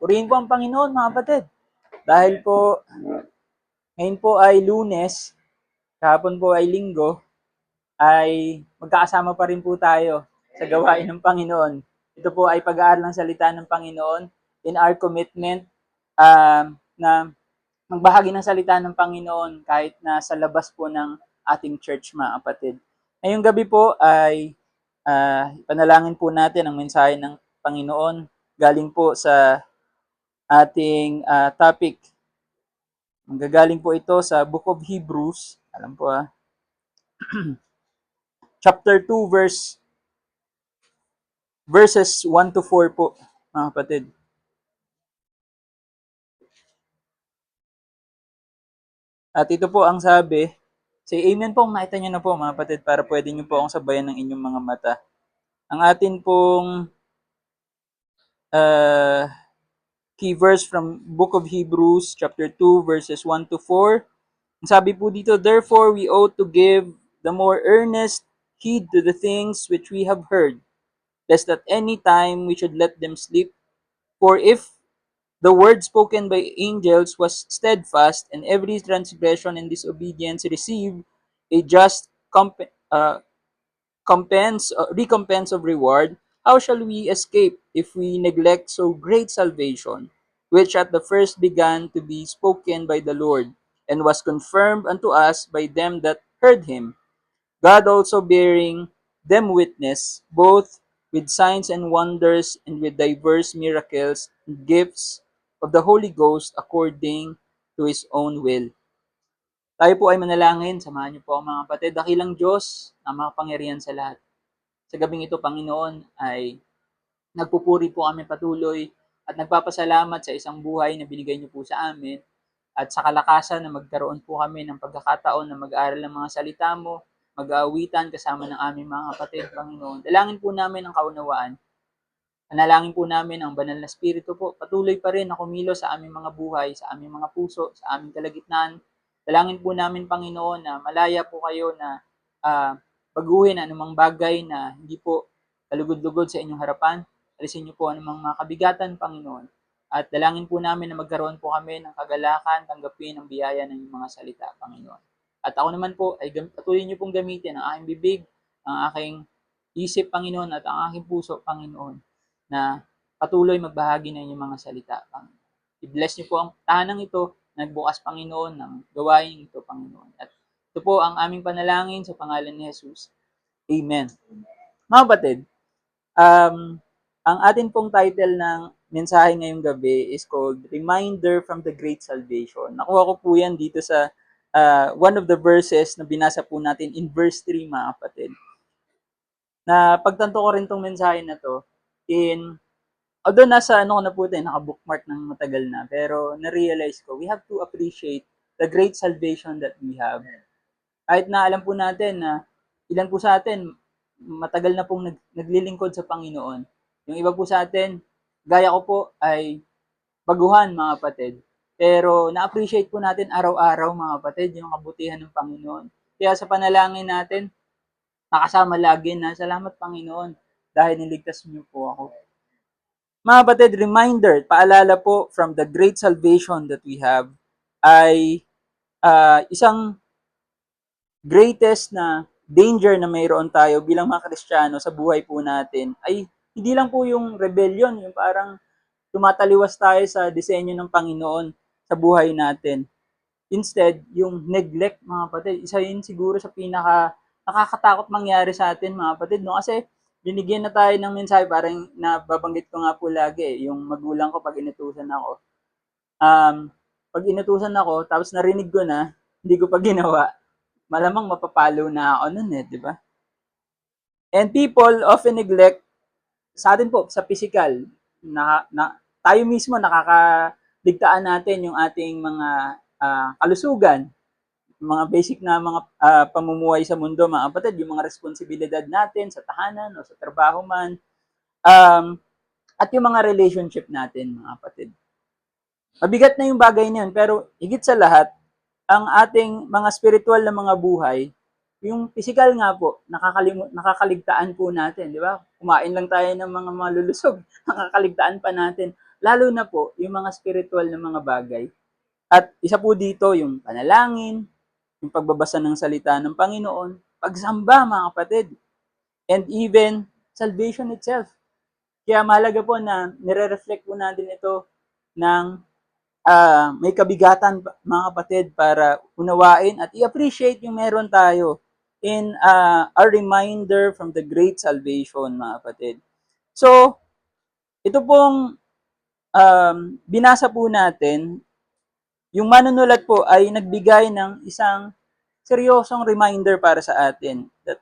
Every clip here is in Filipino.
Purihin po ang Panginoon, mga kapatid. Dahil po, ngayon po ay Lunes, kahapon po ay Linggo, ay magkakasama pa rin po tayo sa gawain ng Panginoon. Ito po ay pag-aaral ng salita ng Panginoon in our commitment na magbahagi ng salita ng Panginoon kahit na sa labas po ng ating church, mga kapatid. Ngayong gabi po ay panalangin po natin ang mensahe ng Panginoon galing po sa ating topic. Manggagaling po ito sa Book of Hebrews. Alam po chapter 2 verses 1 to 4 po, mga kapatid. At ito po ang sabi, say amen po, makita nyo na po mga kapatid para pwede nyo po akong sabayan ng inyong mga mata. Ang atin pong key verse from Book of Hebrews, chapter 2, verses 1 to 4. Ang sabi po dito, therefore we ought to give the more earnest heed to the things which we have heard, lest at any time we should let them slip. For if the word spoken by angels was steadfast, and every transgression and disobedience received a just recompense of reward, how shall we escape if we neglect so great salvation, which at the first began to be spoken by the Lord, and was confirmed unto us by them that heard him? God also bearing them witness, both with signs and wonders, and with diverse miracles and gifts of the Holy Ghost according to His own will. Tayo po ay manalangin. Samahan niyo po ang mga kapatid. Dakilang Diyos na makapangyarihan sa lahat. Sa gabing ito, Panginoon, ay nagpupuri po kami patuloy at nagpapasalamat sa isang buhay na binigay niyo po sa amin at sa kalakasan na magkaroon po kami ng pagkakataon na mag-aaral ng mga salita mo, mag-aawitan kasama ng aming mga kapatid, Panginoon. Dalangin po namin ang kaunawaan. Panalangin po namin ang banal na spirito po. Patuloy pa rin na kumilos sa aming mga buhay, sa aming mga puso, sa aming kalagitnaan. Dalangin po namin, Panginoon, na malaya po kayo na baguhin anumang bagay na hindi po kalugod-lugod sa inyong harapan. Alisin niyo po anumang mga kabigatan, Panginoon. At dalangin po namin na magkaroon po kami ng kagalakan, tanggapin ang biyaya ng inyong mga salita, Panginoon. At ako naman po ay patuloy niyo pong gamitin ang aking bibig, ang aking isip, Panginoon, at ang aking puso, Panginoon, na patuloy magbahagi ng inyong mga salita, Panginoon. I-bless niyo po ang tahanang ito, nagbukas, Panginoon, ng gawain ito, Panginoon. At ito po ang aming panalangin sa pangalan ni Jesus. Amen. Mga kapatid, ang atin pong title ng mensahe ngayong gabi is called Reminder from the Great Salvation. Nakuha ko po yan dito sa one of the verses na binasa po natin in verse 3, mga kapatid. Na pagtanto ko rin tong mensahe na to, although nasa ko na po ito, naka-bookmark ng matagal na, pero na-realize ko, we have to appreciate the great salvation that we have. Kahit na alam po natin na ilan po sa atin, matagal na pong naglilingkod sa Panginoon. Yung iba po sa atin, gaya ko po, ay baguhan, mga kapatid. Pero na-appreciate po natin araw-araw, mga kapatid, yung kabutihan ng Panginoon. Kaya sa panalangin natin, nakasama lagi na, salamat Panginoon, dahil niligtas niyo po ako. Mga kapatid, reminder, paalala po from the great salvation that we have, ay isang greatest na danger na mayroon tayo bilang mga Kristiyano sa buhay po natin ay hindi lang po yung rebellion, yung parang tumataliwas tayo sa disenyo ng Panginoon sa buhay natin. Instead, yung neglect, mga kapatid, isa yun siguro sa pinaka nakakatakot mangyari sa atin, mga kapatid, no? Kasi binigyan na tayo ng mensahe, parang nababanggit ko nga po lagi, yung magulang ko pag inutusan ako. Pag inutusan ako, tapos narinig ko na, hindi ko pa ginawa, malamang mapapalo na ako nun di ba? And people often neglect, sa atin po, sa physical, tayo mismo nakakaligtaan natin yung ating mga kalusugan, mga basic na mga pamumuhay sa mundo, mga kapatid, yung mga responsibilidad natin sa tahanan o sa trabaho man, at yung mga relationship natin, mga kapatid. Mabigat na yung bagay na yun, pero higit sa lahat, ang ating mga spiritual na mga buhay, yung physical nga po, nakakaligtaan po natin, di ba? Kumain lang tayo ng mga malulusog, nakakaligtaan pa natin. lalo na po yung mga spiritual na mga bagay. At isa po dito yung panalangin, yung pagbabasa ng salita ng Panginoon, pagsamba mga kapatid, and even salvation itself. Kaya mahalaga po na nire-reflect po natin ito ng may kabigatan mga kapatid para unawain at i-appreciate yung meron tayo in a reminder from the great salvation mga kapatid. So, ito pong binasa po natin, yung manunulat po ay nagbigay ng isang seryosong reminder para sa atin. That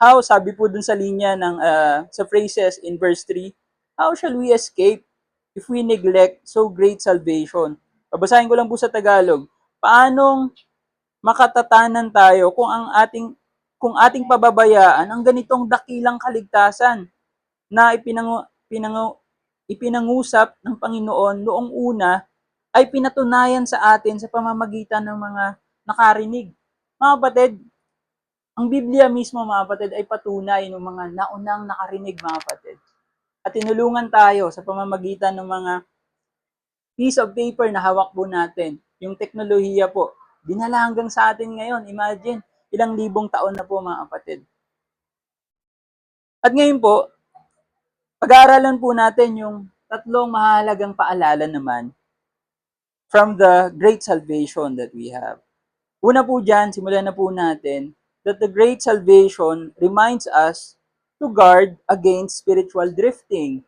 how, sabi po dun sa linya ng, sa phrases in verse 3, how shall we escape if we neglect so great salvation? Babasahin ko lang po sa Tagalog. Paanong makatatanan tayo kung ating pababayaan ang ganitong dakilang kaligtasan na ipinangusap ng Panginoon noong una ay pinatunayan sa atin sa pamamagitan ng mga nakarinig. Mga kapatid, ang Biblia mismo mga kapatid ay patunay ng mga naunang nakarinig mga kapatid. At tinulungan tayo sa pamamagitan ng mga piece of paper na hawak po natin. Yung teknolohiya po, dinala hanggang sa atin ngayon. Imagine, ilang libong taon na po mga kapatid. At ngayon po, pag-aaralan po natin yung tatlong mahalagang paalala naman from the great salvation that we have. Una po dyan, simulan na po natin, that the great salvation reminds us to guard against spiritual drifting.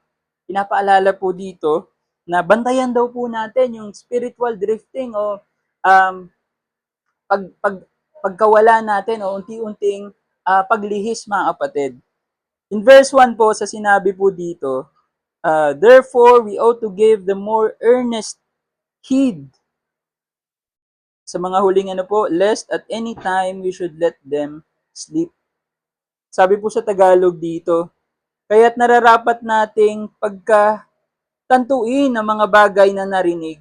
Pinapaalala po dito na bantayan daw po natin yung spiritual drifting o um, pagkawala natin o unti-unting paglihis mga kapatid. In verse 1 po, sa sinabi po dito, therefore we ought to give the more earnest heed sa mga huling po, lest at any time we should let them sleep. Sabi po sa Tagalog dito, kaya't nararapat nating pagkatantuin ang mga bagay na narinig,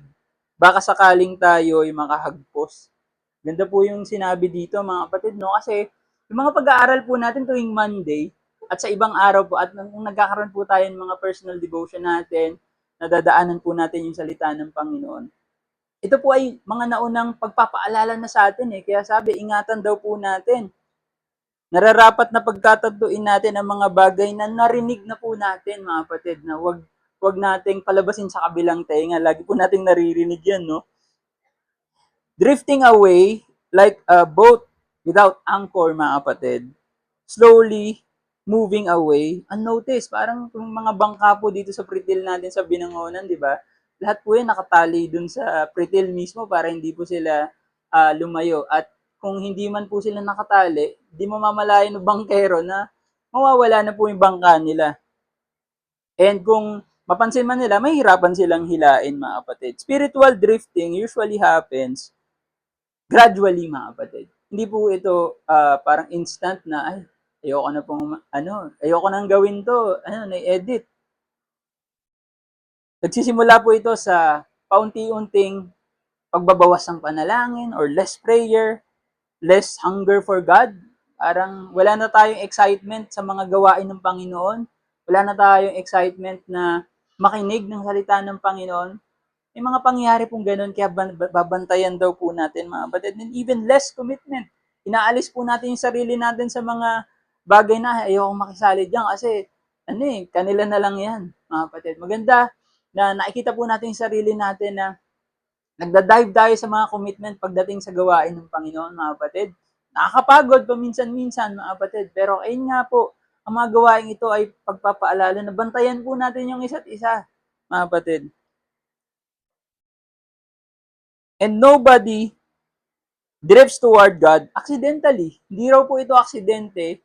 baka sakaling tayo ay makahagpos. Ganda po yung sinabi dito mga kapatid, no? Kasi yung mga pag-aaral po natin tuwing Monday at sa ibang araw po at kung nagkakaroon po tayo ng mga personal devotion natin, nadadaanan po natin yung salita ng Panginoon. Ito po ay mga naunang pagpapaalala na sa atin eh. Kaya sabi, ingatan daw po natin. Nararapat na pagkatantuin natin ang mga bagay na narinig na po natin mga kapatid, na wag nating palabasin sa kabilang tenga. Lagi po nating naririnig yan, no? Drifting away like a boat without anchor mga kapatid. Slowly moving away unnoticed. Parang yung mga bangka po dito sa pretil natin sa Binangonan, di ba? Lahat po yan nakatali dun sa pretil mismo para hindi po sila lumayo. At kung hindi man po sila nakatali, di mo mamalayan ng bangkero na mawawala na po yung bangka nila. And kung mapansin man nila, may hirapan silang hilain mga kapatid. Spiritual drifting usually happens gradually mga kapatid. Hindi po ito parang instant na ay ayoko na pong ayoko nang gawin to, na-edit. Nagsisimula po ito sa paunti-unting pagbabawas ng panalangin or less prayer, less hunger for God. Parang wala na tayong excitement sa mga gawain ng Panginoon. Wala na tayong excitement na makinig ng salita ng Panginoon. May mga pangyayari pong ganun, kaya babantayan daw po natin mga kapatid. And even less commitment. Inaalis po natin yung sarili natin sa mga bagay na ayokong makisali dyan kasi kanila na lang yan mga kapatid. Maganda na nakikita po natin yung sarili natin na nagda-dive tayo sa mga commitment pagdating sa gawain ng Panginoon mga kapatid. Nakakapagod paminsan-minsan mga kapatid. Pero ayun nga po, ang mga gawain ito ay pagpapaalala na bantayan po natin yung isa't isa mga kapatid. And nobody drifts toward God accidentally. Hindi raw po ito aksidente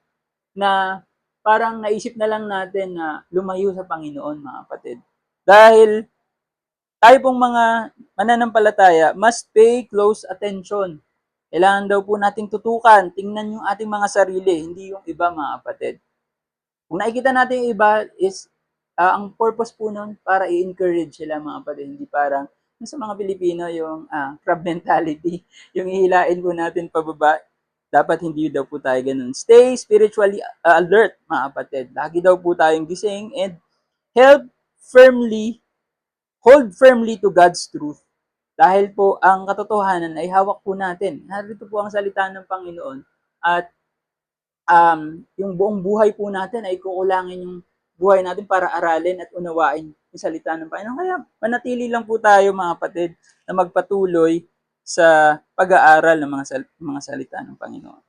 na parang naisip na lang natin na lumayo sa Panginoon mga kapatid. Dahil tayo pong mga mananampalataya must pay close attention. Kailangan daw po nating tutukan, tingnan yung ating mga sarili, hindi yung iba mga kapatid. Kung nakikita natin yung iba is, ang purpose po nun para i-encourage sila mga kapatid, hindi parang sa mga Pilipino yung crab mentality, yung ihilain po natin pababa. Dapat hindi daw po tayo ganun. Stay spiritually alert mga kapatid. Lagi daw po tayong gising and held firmly hold firmly to God's truth. Dahil po ang katotohanan ay hawak po natin. Narito po ang salita ng Panginoon at yung buong buhay po natin ay kukulangin yung buhay natin para aralin at unawain yung salita ng Panginoon. Kaya manatili lang po tayo mga kapatid na magpatuloy sa pag-aaral ng mga salita ng Panginoon.